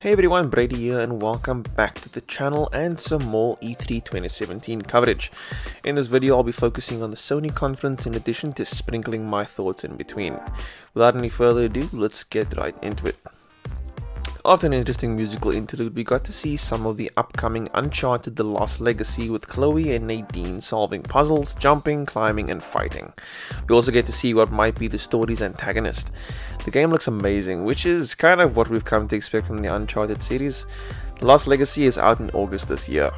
Hey everyone, Brady here and welcome back to the channel and some more E3 2017 coverage. In this video I'll be focusing on the Sony conference in addition to sprinkling my thoughts in between. Without any further ado, let's get right into it. After an interesting musical interlude, we got to see some of the upcoming Uncharted The Lost Legacy with Chloe and Nadine solving puzzles, jumping, climbing and fighting. We also get to see what might be the story's antagonist. The game looks amazing, which is kind of what we've come to expect from the Uncharted series. The Lost Legacy is out in August this year.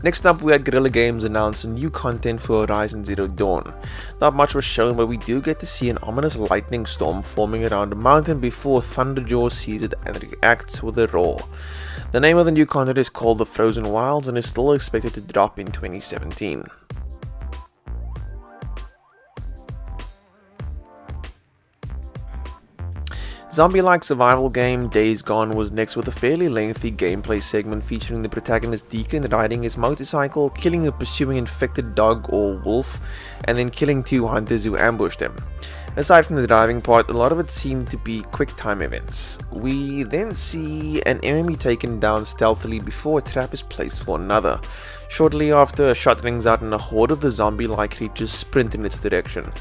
Next up, we had Guerrilla Games announce new content for Horizon Zero Dawn. Not much was shown, but we do get to see an ominous lightning storm forming around a mountain before Thunderjaw sees it and reacts with a roar. The name of the new content is called The Frozen Wilds and is still expected to drop in 2017. Zombie-like survival game Days Gone was next with a fairly lengthy gameplay segment featuring the protagonist Deacon riding his motorcycle, killing a pursuing infected dog or wolf, and then killing two hunters who ambushed him. Aside from the driving part, a lot of it seemed to be quick time events. We then see an enemy taken down stealthily before a trap is placed for another. Shortly after, a shot rings out and a horde of the zombie-like creatures sprint in its direction.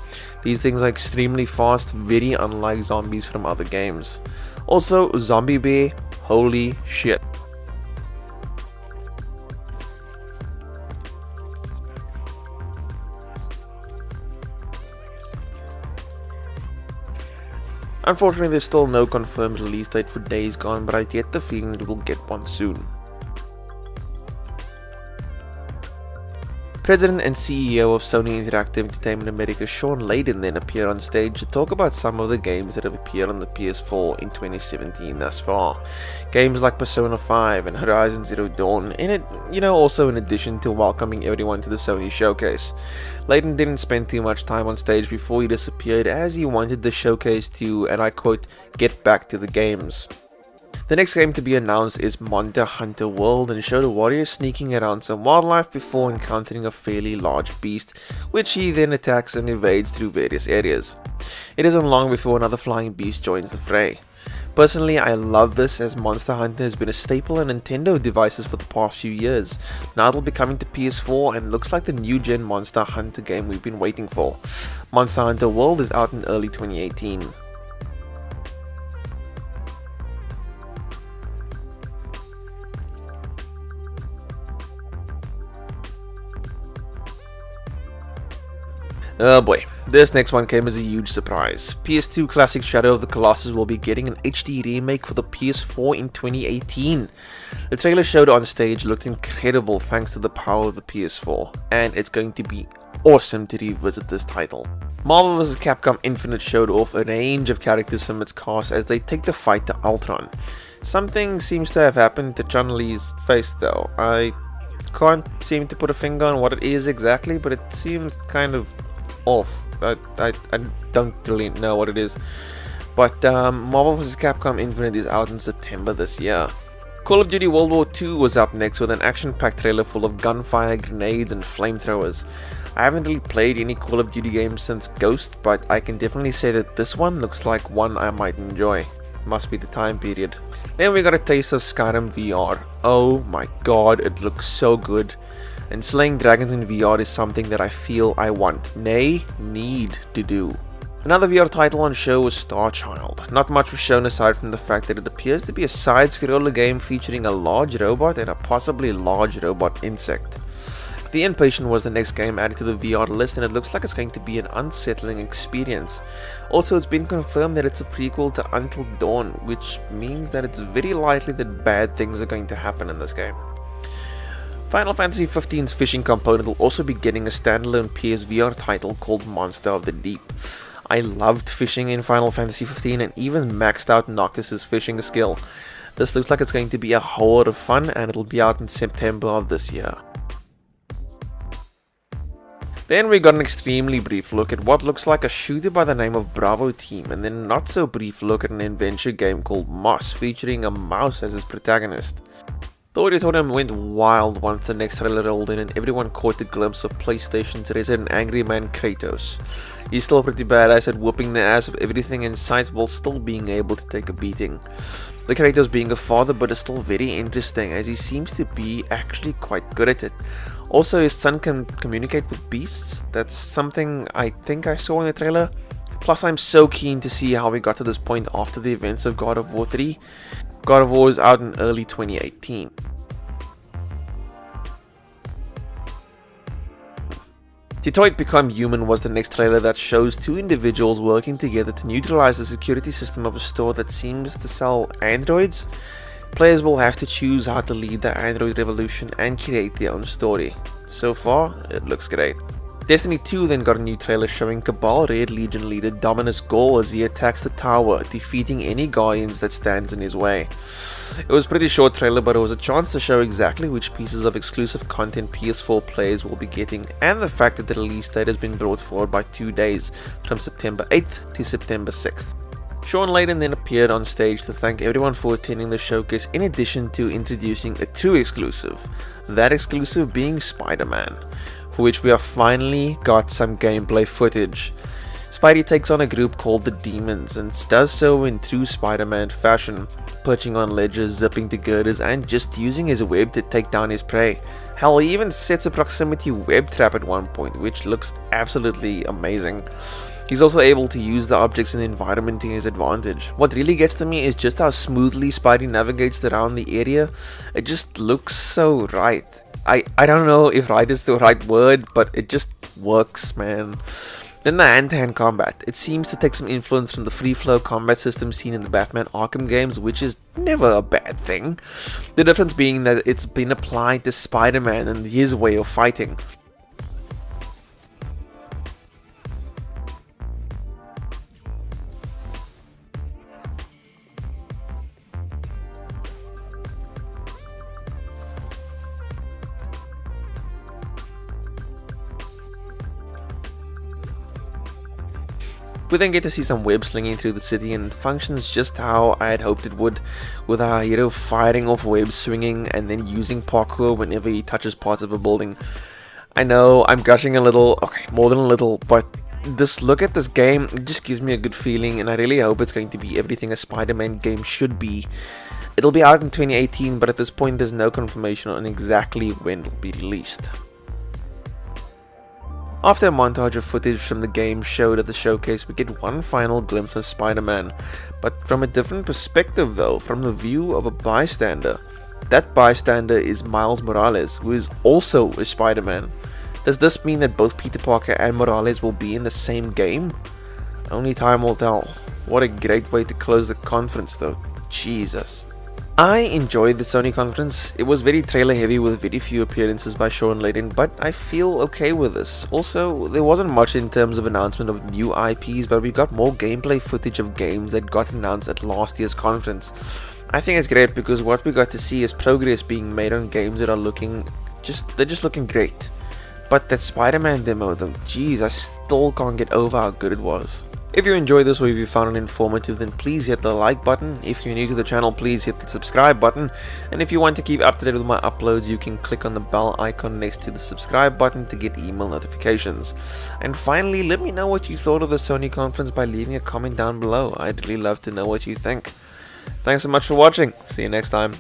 These things are extremely fast, very unlike zombies from other games. Also, Zombie Bear, holy shit. Unfortunately, there's still no confirmed release date for Days Gone, but I get the feeling it will get one soon. President and CEO of Sony Interactive Entertainment America, Sean Layden, then appeared on stage to talk about some of the games that have appeared on the PS4 in 2017 thus far. Games like Persona 5 and Horizon Zero Dawn, also in addition to welcoming everyone to the Sony showcase. Layden didn't spend too much time on stage before he disappeared, as he wanted the showcase to, and I quote, "get back to the games." The next game to be announced is Monster Hunter World and showed a warrior sneaking around some wildlife before encountering a fairly large beast, which he then attacks and evades through various areas. It isn't long before another flying beast joins the fray. Personally, I love this as Monster Hunter has been a staple in Nintendo devices for the past few years. Now it'll be coming to PS4 and looks like the new gen Monster Hunter game we've been waiting for. Monster Hunter World is out in early 2018. Oh boy, this next one came as a huge surprise. PS2 classic Shadow of the Colossus will be getting an HD remake for the PS4 in 2018. The trailer showed on stage looked incredible thanks to the power of the PS4, and it's going to be awesome to revisit this title. Marvel vs. Capcom Infinite showed off a range of characters from its cast as they take the fight to Ultron. Something seems to have happened to Chun-Li's face though. I can't seem to put a finger on what it is exactly, but it seems kind of off. I don't really know what it is, but Marvel vs. Capcom Infinite is out in September this year. Call of Duty World War II was up next with an action-packed trailer full of gunfire, grenades and flamethrowers. I haven't really played any Call of Duty games since Ghost, but I can definitely say that this one looks like one I might enjoy. Must be the time period. Then we got a taste of Skyrim VR. Oh my god, it looks so good. And slaying dragons in VR is something that I feel I want, nay, need to do. Another VR title on show was Star Child. Not much was shown aside from the fact that it appears to be a side-scroller game featuring a large robot and a possibly large robot insect. The Inpatient was the next game added to the VR list, and it looks like it's going to be an unsettling experience. Also, it's been confirmed that it's a prequel to Until Dawn, which means that it's very likely that bad things are going to happen in this game. Final Fantasy XV's fishing component will also be getting a standalone PSVR title called Monster of the Deep. I loved fishing in Final Fantasy XV and even maxed out Noctis's fishing skill. This looks like it's going to be a whole lot of fun, and it'll be out in September of this year. Then we got an extremely brief look at what looks like a shooter by the name of Bravo Team, and then a not so brief look at an adventure game called Moss featuring a mouse as its protagonist. The auditorium went wild once the next trailer rolled in and everyone caught a glimpse of PlayStation's resident angry man Kratos. He's still pretty badass at whooping the ass of everything in sight while still being able to take a beating. The Kratos being a father but is still very interesting as he seems to be actually quite good at it. Also, his son can communicate with beasts. That's something I think I saw in the trailer. Plus, I'm so keen to see how we got to this point after the events of God of War 3. God of War is out in early 2018. Detroit Become Human was the next trailer that shows two individuals working together to neutralize the security system of a store that seems to sell androids. Players will have to choose how to lead the android revolution and create their own story. So far, it looks great. Destiny 2 then got a new trailer showing Cabal Red Legion leader Dominus Ghaul as he attacks the tower, defeating any guardians that stands in his way. It was a pretty short trailer, but it was a chance to show exactly which pieces of exclusive content PS4 players will be getting, and the fact that the release date has been brought forward by 2 days, from September 8th to September 6th. Shawn Layden then appeared on stage to thank everyone for attending the showcase, in addition to introducing a true exclusive, that exclusive being Spider-Man, for which we have finally got some gameplay footage. Spidey takes on a group called the Demons and does so in true Spider-Man fashion, perching on ledges, zipping to girders, and just using his web to take down his prey. Hell, he even sets a proximity web trap at one point, which looks absolutely amazing. He's also able to use the objects in the environment to his advantage. What really gets to me is just how smoothly Spidey navigates around the area. It just looks so right. I don't know if right is the right word, but it just works, man. Then the hand-to-hand combat. It seems to take some influence from the free-flow combat system seen in the Batman Arkham games, which is never a bad thing. The difference being that it's been applied to Spider-Man and his way of fighting. We then get to see some web slinging through the city, and it functions just how I had hoped it would, with our hero firing off webs, swinging, and then using parkour whenever he touches parts of a building. I know, I'm gushing a little, okay, more than a little, but this look at this game, it just gives me a good feeling, and I really hope it's going to be everything a Spider-Man game should be. It'll be out in 2018, but at this point there's no confirmation on exactly when it'll be released. After a montage of footage from the game showed at the showcase, we get one final glimpse of Spider-Man, but from a different perspective though, from the view of a bystander. That bystander is Miles Morales, who is also a Spider-Man. Does this mean that both Peter Parker and Morales will be in the same game? Only time will tell. What a great way to close the conference though, Jesus. I enjoyed the Sony conference. It was very trailer heavy with very few appearances by Shawn Layden, but I feel okay with this. Also, there wasn't much in terms of announcement of new IPs, but we got more gameplay footage of games that got announced at last year's conference. I think it's great because what we got to see is progress being made on games that are they're just looking great. But that Spider-Man demo though, jeez, I still can't get over how good it was. If you enjoyed this or if you found it informative, then please hit the like button. If you're new to the channel, please hit the subscribe button. And if you want to keep up to date with my uploads, you can click on the bell icon next to the subscribe button to get email notifications. And finally, let me know what you thought of the Sony conference by leaving a comment down below. I'd really love to know what you think. Thanks so much for watching. See you next time.